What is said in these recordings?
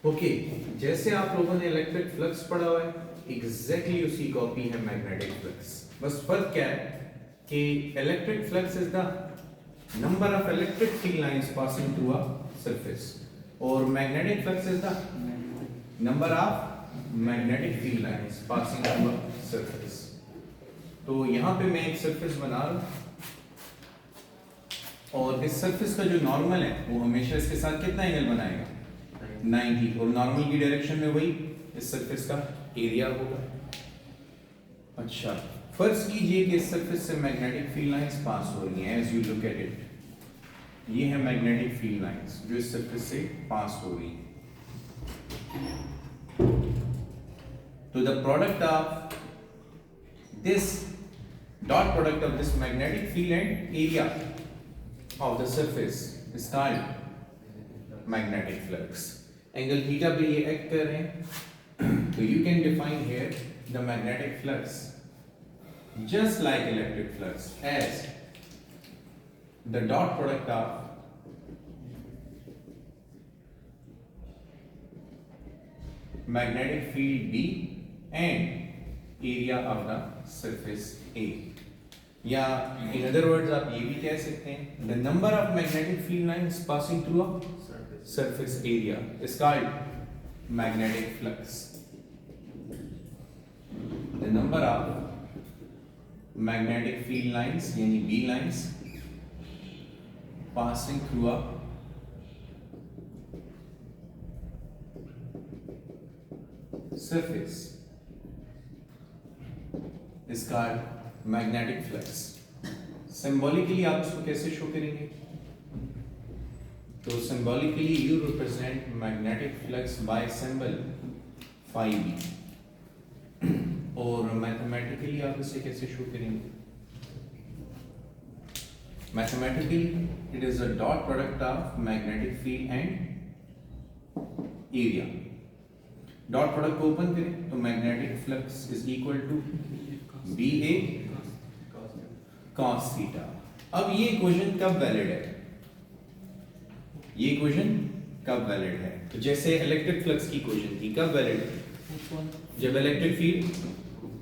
Okay जैसे आप लोगों ने इलेक्ट्रिक फ्लक्स पढ़ा हुआ है एग्जैक्टली उसी कॉपी है मैग्नेटिक फ्लक्स। बस फर्क क्या है कि electric flux is the number of electric field lines passing through a surface और magnetic flux is the number of magnetic field lines passing through a surface. तो यहां पे मैं एक सरफेस बना रहा हूं और इस सरफेस का जो नॉर्मल है वो हमेशा इसके साथ कितना एंगल बनाएगा 90 और नॉर्मल की डायरेक्शन में वही इस सरफेस का एरिया होगा। अच्छा फर्ज कीजिए कि इस सरफेस से मैग्नेटिक फील्ड लाइंस पास हो रही हैं as you look at it. ये है मैग्नेटिक फील्ड लाइंस जो इस सरफेस से पास हो रही हैं। तो the product of this dot product of this magnetic field and area of the surface is called magnetic flux. Angle theta पे ये एक्ट कर रहे हैं तो you can define here the magnetic flux just like electric flux as the dot product of magnetic field B and area of the surface A। या in other words आप ये भी कह सकते हैं the number of magnetic field lines passing through a surface area is called magnetic flux. The number of magnetic field lines यानी B lines passing through a surface is called magnetic flux. Symbolically आप इसको कैसे show करेंगे? तो symbolically you represent magnetic flux by symbol phi b और mathematically आप इसे कैसे शो करेंगे? Mathematically it is a dot product of magnetic field and area. Dot product को ओपन करें तो magnetic flux is equal to BA cos theta. अब ये इक्वेशन कब वैलिड है? ये इक्वेशन कब वैलिड है? तो जैसे इलेक्ट्रिक फ्लक्स की इक्वेशन थी कब वैलिड है? जब इलेक्ट्रिक फील्ड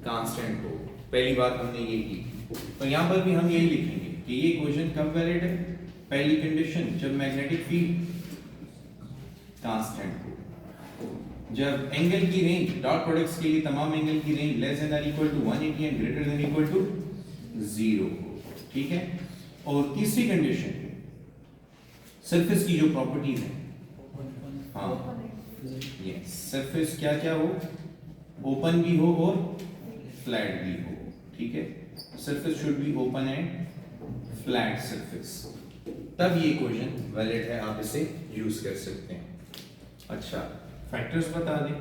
कांस्टेंट हो। पहली बात हमने ये की तो यहां पर भी हम यही लिखेंगे कि ये इक्वेशन कब वैलिड है? पहली कंडीशन जब मैग्नेटिक फील्ड कांस्टेंट हो, जब एंगल की रेंज डॉट प्रोडक्ट्स के लिए तमाम एंगल की रेंज लेस देन और equal to 180 and greater than equal to 0 हो। ठीक है। और तीसरी कंडीशन सरफेस की जो प्रॉपर्टीज है, हाँ यस, सरफेस क्या क्या हो, ओपन भी हो और फ्लैट भी हो। ठीक है, surface should be open and flat surface, तब ये इक्वेशन वैलिड है, आप इसे यूज कर सकते हैं। अच्छा फैक्टर्स बता दें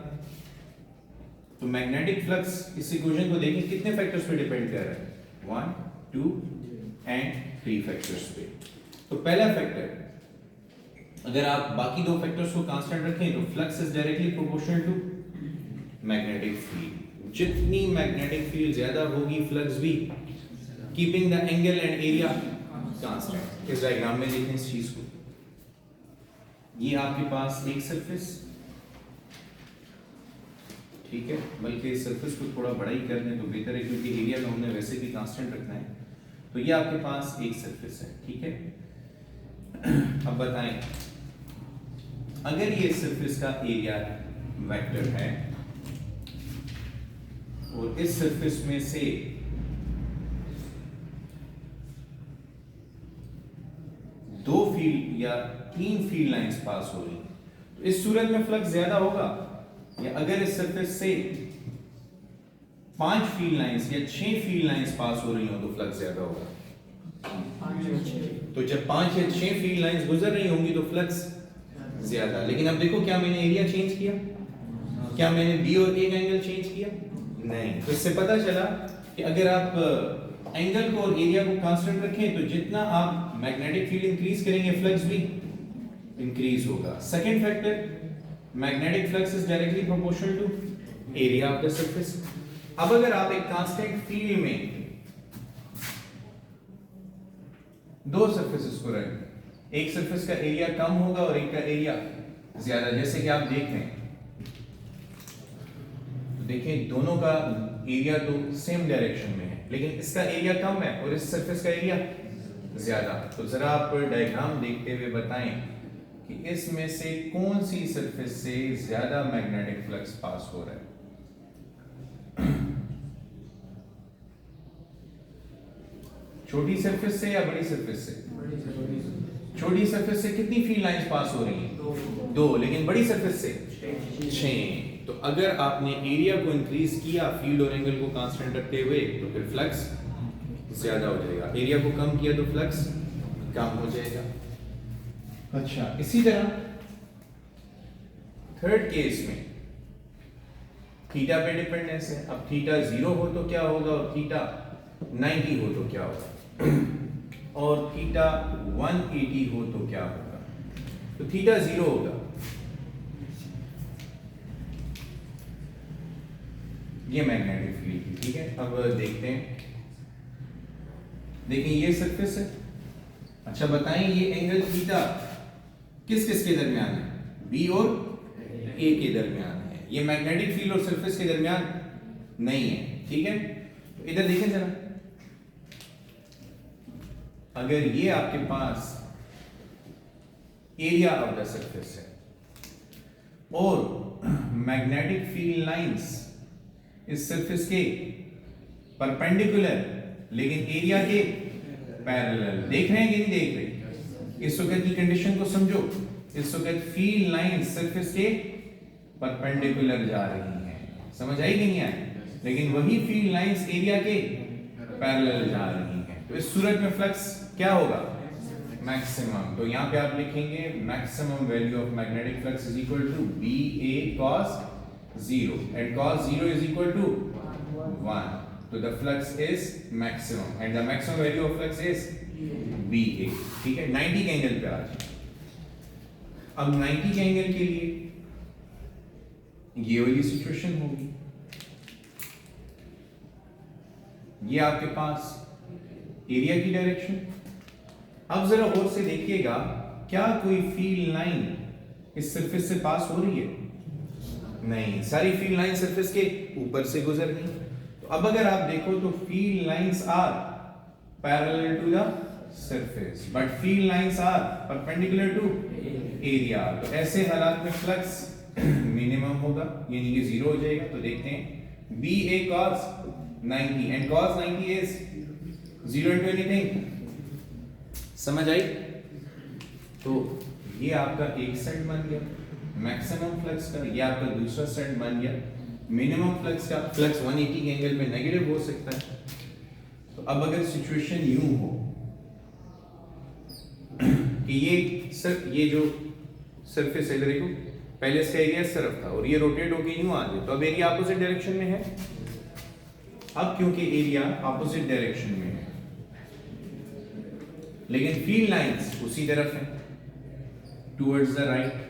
तो मैग्नेटिक फ्लक्स इस इक्वेशन को देखें कितने फैक्टर्स पे डिपेंड कर रहा है? 1 2 एंड 3 फैक्टर्स पे। तो पहला फैक्टर, अगर आप बाकी दो फैक्टर्स को कांस्टेंट रखें तो flux is directly proportional to magnetic field. जितनी मैग्नेटिक फील्ड ज्यादा होगी फ्लक्स भी, keeping the angle and area constant. इस डायग्राम में देखें इस चीज को, ये आपके पास एक सरफेस, ठीक है, बल्कि इस सरफेस को थोड़ा बड़ा ही कर दें तो बेहतर है क्योंकि एरिया में हमने वैसे भी कांस्टेंट रखना है। तो ये आपके पास एक सरफेस है। ठीक है, अब बताएं अगर ये सरफेस का एरिया वेक्टर है और इस सरफेस में से दो फील्ड या 3 फील्ड लाइंस पास हो रही हैं, तो इस सूरत में फ्लक्स ज्यादा होगा। या अगर इस सरफेस से 5 फील्ड लाइंस या 6 फील्ड लाइंस पास हो रही हो तो फ्लक्स ज्यादा होगा। तो जब 5 या 6 फील्ड लाइंस गुजर रही होंगी तो फ्लक्स ज्यादा। लेकिन अब देखो क्या मैंने एरिया चेंज किया? क्या मैंने बी और ए का एंगल चेंज किया? नहीं। तो इससे पता चला कि अगर आप एंगल को और एरिया को कांस्टेंट रखें तो जितना आप मैग्नेटिक फील्ड इंक्रीज करेंगे फ्लक्स भी इंक्रीज होगा। Second factor, magnetic flux is directly proportional to area of the surface. अब अगर आप एक कांस्टेंट फील्ड में दो सरफेसेस को रखें, एक सरफेस का एरिया कम होगा और एक का एरिया ज्यादा, जैसे कि आप देख रहे हैं, तो देखें दोनों का एरिया तो सेम डायरेक्शन में है, लेकिन इसका एरिया कम है और इस सरफेस का एरिया ज्यादा। तो जरा आप डायग्राम देखते हुए बताएं कि इसमें से कौन सी सरफेस से ज्यादा मैग्नेटिक फ्लक्स पास हो रहा है। छोटी सरफेस से या बड़ी सरफेस से? छोटी सरफेस से कितनी फील्ड लाइंस पास हो रही हैं? दो। लेकिन बड़ी सरफेस से 6। तो अगर आपने एरिया को इंक्रीज किया फील्ड और एंगल को कांस्टेंट रखते हुए तो फिर फ्लक्स ज्यादा हो जाएगा, एरिया को कम किया तो फ्लक्स कम हो जाएगा। अच्छा, इसी तरह थर्ड केस में थीटा पे डिपेंडेंस है। अब थीटा 0 हो तो क्या होगा और थीटा 90 हो तो क्या होगा, और थीटा 180 हो तो क्या होगा। तो थीटा 0 होगा, ये मैग्नेटिक फील्ड की, ठीक है। अब देखते हैं, देखिए ये सरफेस है। अच्छा बताएं ये एंगल थीटा किस किस के दरमियान है? बी और ए के दरमियान है। ये मैग्नेटिक फील्ड और सरफेस के दरमियान नहीं है, ठीक है। तो इधर देखें जरा, अगर ये आपके पास एरिया ऑफ द सरफेस है और मैग्नेटिक फील्ड लाइंस इस सरफेस के परपेंडिकुलर लेकिन एरिया के पैरेलल, देख रहे हैं कि नहीं देख रहे? इस वक्त की कंडीशन को समझो। इस वक्त फील्ड लाइन सरफेस के परपेंडिकुलर जा रही हैं, समझ आई कि नहीं आई? लेकिन वही फील्ड लाइंस एरिया के पैरेलल जा रही हैं। तो इस सूरत में फ्लक्स क्या होगा? मैक्सिमम। तो यहां पे आप लिखेंगे maximum value of magnetic flux is equal to B A cos 0 and cos 0 is equal to 1. So the flux is maximum and the maximum value of flux is BA. ठीक है, 90 के एंगल पे आ जाए। अब 90 के एंगल के लिए ये वाली सिचुएशन होगी, ये आपके पास एरिया की डायरेक्शन। अब जरा गौर से देखिएगा, क्या कोई फील्ड लाइन इस सरफेस से पास हो रही है? नहीं, सारी फील्ड लाइन सरफेस के ऊपर से गुजर गई। तो अब अगर आप देखो तो field lines are parallel to the surface but field lines are perpendicular to area. तो ऐसे हालात में फ्लक्स मिनिमम होगा, यानी कि 0 हो जाएगा। तो देखते हैं B A cos 90 and cos 90 is 0 into anything, समझ आई? तो ये आपका एक सेट बन गया मैक्सिमम फ्लक्स का, ये आपका दूसरा सेट बन गया मिनिमम फ्लक्स का। फ्लक्स 180 के एंगल पे नेगेटिव हो सकता है। तो अब अगर सिचुएशन यूं हो कि ये जो सरफेस है, देखो पहले इसका एरिया इस तरफ था और ये रोटेट होके यूं आ गया, तो अब एरिया अपोजिट डायरेक्शन में है। अब क्योंकि एरिया अपोजिट डायरेक्शन में है लेकिन फील्ड लाइंस उसी तरफ है, टुवर्ड्स द राइट,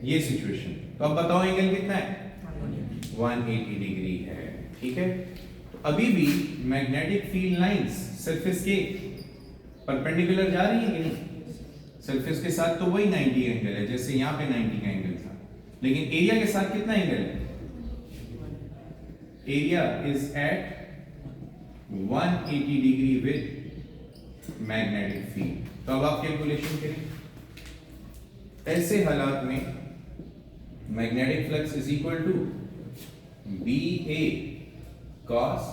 ये सिचुएशन। तो अब बताओ एंगल कितना है? 180 डिग्री है, ठीक है। तो अभी भी मैग्नेटिक फील्ड लाइंस सरफेस के परपेंडिकुलर जा रही है कि नहीं? सरफेस के साथ तो वही 90 एंगल है, जैसे यहां पे 90 का एंगल था, लेकिन एरिया के साथ कितना एंगल है? Area is at 180 degree with magnetic field. तो अब आप कैलकुलेशन करें, ऐसे हालात में magnetic flux is equal to B A cos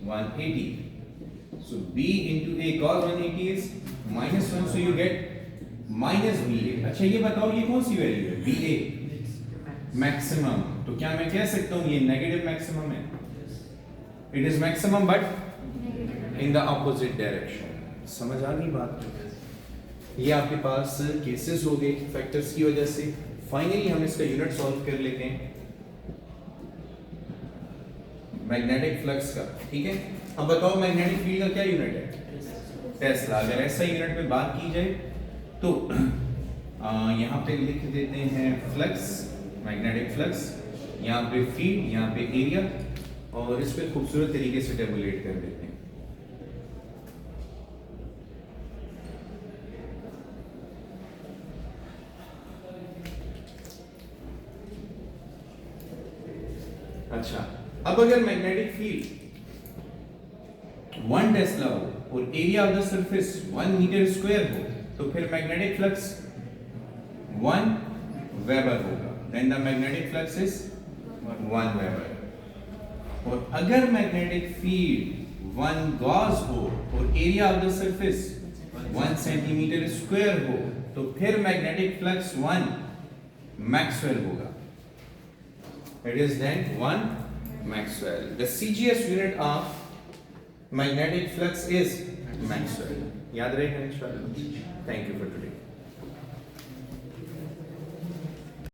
180. So b into a cos 180 is -1, so you get minus BA. अच्छा ये बताओ ये कौन सी वैल्यू है? BA maximum. तो क्या मैं कह सकता हूं ये नेगेटिव मैक्सिमम है? It is maximum but in the opposite direction. समझ आ गई बात? ये आपके पास केसेस हो गए फैक्टर्स की वजह से। फाइनली हम इसका यूनिट सॉल्व कर लेते हैं मैग्नेटिक फ्लक्स का, ठीक है। अब बताओ मैग्नेटिक फील्ड का क्या यूनिट है? टेस्ला। अगर ऐसा यूनिट पे बात की जाए तो यहाँ पे लिख देते हैं फ्लक्स, मैग्नेटिक फ्लक्स, यहाँ पे फील्ड, यहाँ पे एरिया, और इस पे खूबसूरत तरीके से टेबुलेट कर देते हैं। अच्छा, अब अगर मैग्नेटिक फील्ड 1 टेस्ला हो और area of the surface 1 metre square हो, तो फिर मैग्नेटिक फ्लक्स 1 वेबर होगा। Then the magnetic flux is 1 weber. और अगर मैग्नेटिक फील्ड 1 गॉस हो और area of the surface 1 centimetre square हो, तो फिर मैग्नेटिक फ्लक्स 1 मैक्सवेल होगा। It is then 1 Maxwell. The CGS unit of magnetic flux is Maxwell. याद रहेगा इंशाल्लाह. Thank you for today.